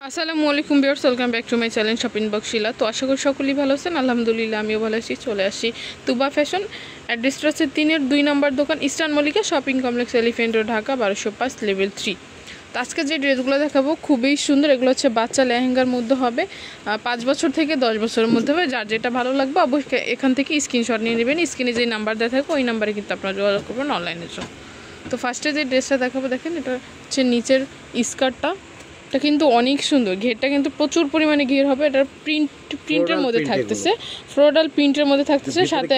আসসালামু আলাইকুম viewers, welcome back to my channel shopping box Shila. তো আশা করি সকলেই ভালো আছেন। আলহামদুলিল্লাহ আমিও ভালো আছি। চলে আসি তুবা ফ্যাশন। অ্যাড্রেসটা হচ্ছে 3-2 নম্বর দোকান, eastern Mallika shopping complex, elephant road, Dhaka 1205 level 3। তো আজকে যে ড্রেসগুলো দেখাবো খুবই সুন্দর। এগুলো হচ্ছে বাচ্চা লেহেঙ্গার মধ্যে হবে, 5 বছর থেকে 10 বছরের মধ্যে হবে। যার যেটা ভালো লাগবে অবশ্যই এখান থেকে স্ক্রিনশট নিয়ে নেবেন। স্ক্রিনে যে নাম্বার দেওয়া থাকবে ওই নাম্বারে কিন্তু আপনারা যোগাযোগ করবেন অনলাইনের জন্য। তো ফার্স্টে যে ড্রেসটা দেখাবো দেখেন, এটা হচ্ছে নিচের স্কার্টটা। এটা কিন্তু অনেক সুন্দর, ঘেরটা কিন্তু প্রচুর পরিমাণে ঘের হবে। এটার প্রিন্টের মধ্যে থাকতেছে, ফ্লোরাল প্রিন্টের মধ্যে থাকতেছে, সাথে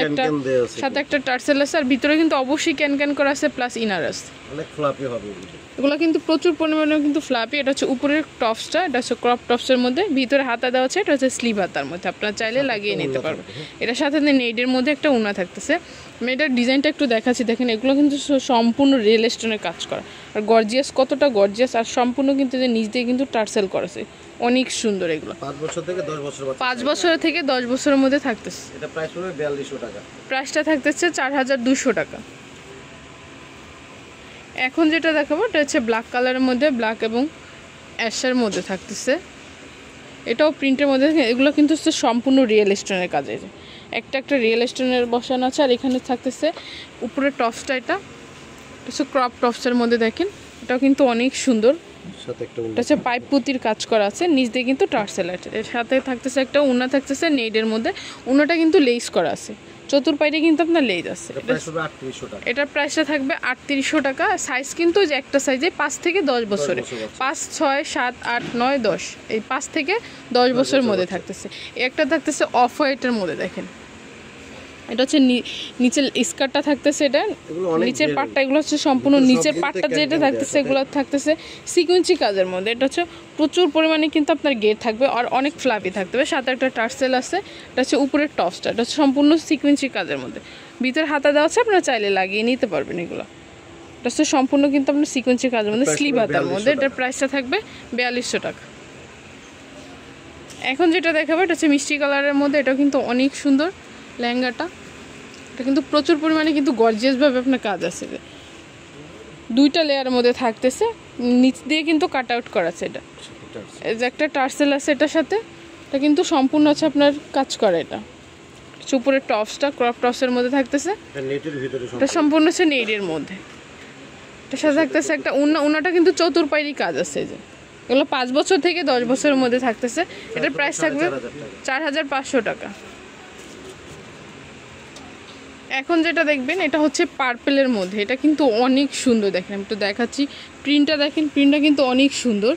একটা টার্সেল আছে, আর ভিতরে কিন্তু অবশ্যই ক্যান করা আছে, প্লাস ইনার আছে। অনেক ফ্লাপি হবে এগুলো, কিন্তু প্রচুর পরিমাণে কিন্তু ফ্লাপি। এটা হচ্ছে উপরের টপসটা, এটা হচ্ছে ক্রপ টপসের মধ্যে, ভিতরে হাতা দেওয়া আছে, এটা হচ্ছে স্লিভ হাতার মধ্যে, আপনারা চাইলে লাগিয়ে নিতে পারবেন। এটার সাথে নেইডের মধ্যে একটা উনা থাকতেছে। আমি এটার ডিজাইনটা একটু দেখাচ্ছি, দেখেন এগুলো কিন্তু সম্পূর্ণ রিয়েল স্টোনের কাজ করা, আর গর্জিয়াস, কতটা গর্জিয়াস, আর সম্পূর্ণ কিন্তু যে নিচ দিয়ে কিন্তু টার্সেল করেছে, অনেক সুন্দর। এগুলো 5 বছর থেকে 10 বছরের মধ্যে থাকতেছে। এটা প্রাইস হবে 4200 টাকা। প্রাইসটা থাকতেছে 4200 টাকা। এখন যেটা দেখাবো এটা হচ্ছে ব্ল্যাক কালারের মধ্যে, ব্ল্যাক এবং অ্যাশের মধ্যে থাকতেছে। এটাও প্রিন্টের মধ্যে। এগুলো কিন্তু হচ্ছে সম্পূর্ণ রিয়েল স্টোনের কাজে, একটা রিয়েল স্টোনের বসানো আছে। আর এখানে থাকতেছে উপরে টপসটা, এটা হচ্ছে ক্রপ টপসের মধ্যে, দেখেন এটাও কিন্তু অনেক সুন্দর। এটা হচ্ছে পাইপ পুতির কাজ করা আছে, নিচ দিয়ে কিন্তু টার্সেল আছে। এর সাথে থাকতেছে একটা উনা থাকতেছে নেইডের মধ্যে, উনাটা কিন্তু লেস করা আছে, চতুর্পাইরে কিন্তু আপনার লেস আছে। এটার প্রাইসটা থাকবে 3800 টাকা। সাইজ কিন্তু যে একটা সাইজে 5 থেকে 10 বছরে, 5, 6, 7, 8, 9, 10, এই 5 থেকে 10 বছরের মধ্যে থাকতেছে। একটা থাকতেছে অফ হোয়াইটের মধ্যে, দেখেন এটা হচ্ছে নিচের স্কার্টটা থাকতেছে, এটা নিচের পাটটা, এগুলো হচ্ছে সম্পূর্ণ নিচের পাটটা যেটা থাকতেছে এগুলো থাকতেছে সিকুয়েন্সি কাজের মধ্যে। এটা হচ্ছে প্রচুর পরিমাণে কিন্তু আপনার গেট থাকবে, আর অনেক ফ্লাপি থাকবে, সাথে একটা টার্সেল আছে। এটা হচ্ছে উপরের টপসটা, এটা হচ্ছে সম্পূর্ণ সিকুয়েন্সি কাজের মধ্যে, ভিতরে হাতা দেওয়া আছে, আপনারা চাইলে লাগিয়ে নিতে পারবেন। এগুলো এটা হচ্ছে সম্পূর্ণ কিন্তু আপনার সিকুয়েন্সি কাজের মধ্যে, স্লিভ হাতার মধ্যে। এটার প্রাইসটা থাকবে 4200 টাকা। এখন যেটা দেখাবো এটা হচ্ছে মিষ্টি কালারের মধ্যে, এটা কিন্তু অনেক সুন্দর লেহেঙ্গাটা। এটা কিন্তু প্রচুর পরিমাণে কিন্তু গর্জিয়াসভাবে আপনার কাজ আছে, 2টা লেয়ারের মধ্যে থাকতেছে, নিচ দিয়ে কিন্তু কাট আউট করা আছে। এটা যে একটা টার্সেল আছে এটার সাথে, এটা কিন্তু সম্পূর্ণ হচ্ছে আপনার কাজ করে। এটা উপরের টপসটা ক্রপ টপসের মধ্যে থাকতেছে, এটা সম্পূর্ণ হচ্ছে নেইডের মধ্যে। এটার সাথে থাকতেছে একটা উনাটা কিন্তু চতুর্পাইরি কাজ আছে। যে এগুলো 5 বছর থেকে 10 বছরের মধ্যে থাকতেছে। এটার প্রাইস থাকবে 4500 টাকা। এখন যেটা দেখবেন এটা হচ্ছে পার্পেলের মধ্যে, এটা কিন্তু অনেক সুন্দর। দেখেন আমি একটু দেখাচ্ছি, প্রিন্টটা দেখেন, প্রিন্টটা কিন্তু অনেক সুন্দর,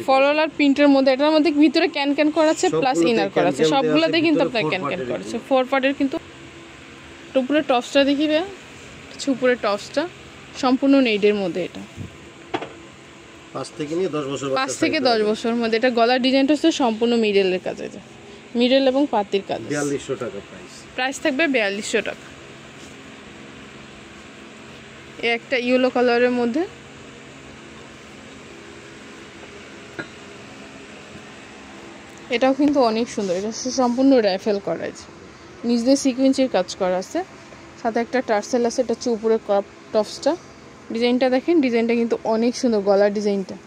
ফলোয়ার প্রিন্টের মধ্যে। এটার মধ্যে ভিতরে ক্যান করা আছে, প্লাস ইনার করা আছে, সবগুলোতে কিন্তু আপনার ক্যান করা আছে। 4 পার্টের কিন্তু। উপরে টপসটা দেখিবে, উপরে টপসটা সম্পূর্ণ নেইডের মধ্যে। এটা 5 থেকে 10 বছরের মধ্যে। এটা গলার ডিজাইনটা হচ্ছে সম্পূর্ণ মিডলের কাজে, মিডল এবং পাতির কাজ। 4200 টাকা প্রাইস থাকবে 4200 টাকা। একটা ইয়েলো কালারের মধ্যে, এটাও কিন্তু অনেক সুন্দর। এটা সম্পূর্ণ র্যাফেল করা আছে, নিচ দিয়ে সিকুয়েন্সের কাজ করা আছে, সাথে একটা টার্সেল আছে। এটা হচ্ছে উপরে ক্রপ টপসটা। ডিজাইনটা দেখেন, ডিজাইনটা কিন্তু অনেক সুন্দর, গলার ডিজাইনটা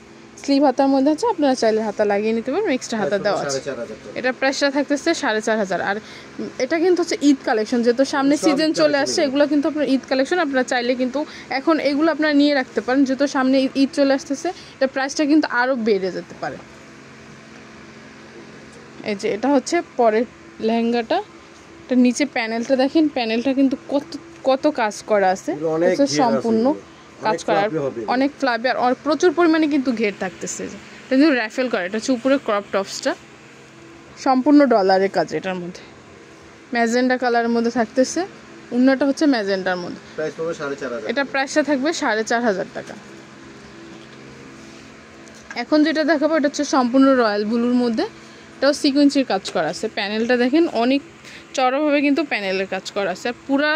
স্লিভ হাতার মধ্যে আছে, আপনারা চাইলে হাতা লাগিয়ে নিতে পারবেন, এক্সট্রা হাতা দেওয়া আছে। এটা প্রাইসটা থাকতেছে 4500। আর এটা কিন্তু হচ্ছে ঈদ কালেকশন, যেহেতু সামনে সিজন চলে আসছে, এগুলো কিন্তু আপনার ঈদ কালেকশন। আপনারা চাইলে কিন্তু এখন এগুলো আপনারা নিয়ে রাখতে পারেন, যেহেতু সামনে ঈদ চলে আসতেছে, এটা প্রাইসটা কিন্তু আরও বেড়ে যেতে পারে। এই যে এটা হচ্ছে পরের লেহেঙ্গাটা, এটা নিচে প্যানেলটা দেখেন, প্যানেলটা কিন্তু কত কাজ করা আছে, সম্পূর্ণ কাজ করা, অনেক ফ্লাপি, আর প্রচুর পরিমাণে কিন্তু ঘের থাকতেছে। এটা কিন্তু র্যাফেল করা। এটা হচ্ছে উপরে ক্রপ টপসটা সম্পূর্ণ ডলারের কাজ, এটার মধ্যে ম্যাজেন্ডা কালারের মধ্যে থাকতেছে, উন্নাটা হচ্ছে ম্যাজেন্ডার মধ্যে। এটা প্রাইসটা থাকবে 4500 টাকা। এখন যেটা দেখাবো এটা হচ্ছে সম্পূর্ণ রয়্যাল ব্লুর মধ্যে, এটাও সিকুয়েন্সির কাজ করা আছে। প্যানেলটা দেখেন অনেক চড়াভাবে কিন্তু প্যানেলের কাজ করা আছে, আর পুরা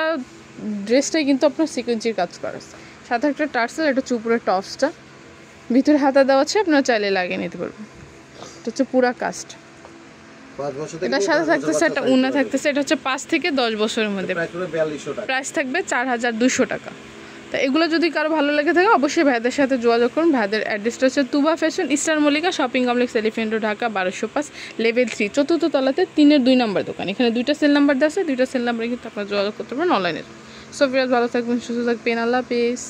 ড্রেসটাই কিন্তু আপনার সিকুয়েন্সির কাজ করা আছে, সাথে একটা টার্সেল। এটা হচ্ছে উপরের টপসটা, ভিতরে হাতা দেওয়া আছে, আপনারা চাইলে লাগিয়ে নিতে পারবেন। এটা হচ্ছে পুরা কাস্ট। এটার সাথে থাকতেছে একটা উন্না থাকতেছে, এটা হচ্ছে 5 থেকে 10 বছরের মধ্যে। প্রাইস থাকবে 4200 টাকা। তো এগুলো যদি কারো ভালো লেগে থাকে অবশ্যই ভাইদের সাথে যোগাযোগ করুন। ভাইদের অ্যাড্রেসটা হচ্ছে Tuba fashion, eastern Mallika shopping complex, elephant road, Dhaka 1205, level 3, চতুর্থ তলাতে 3-এর 2 নম্বর দোকান। এখানে 2টা সেল নাম্বার দেওয়া আছে, 2টা সেল নাম্বারে কিন্তু আপনারা যোগাযোগ করতে পারেন অনলাইনে। সো ভিউয়ার্স, ভালো থাকবেন, সুস্থ থাকবেন, আল্লাহ হাফেজ।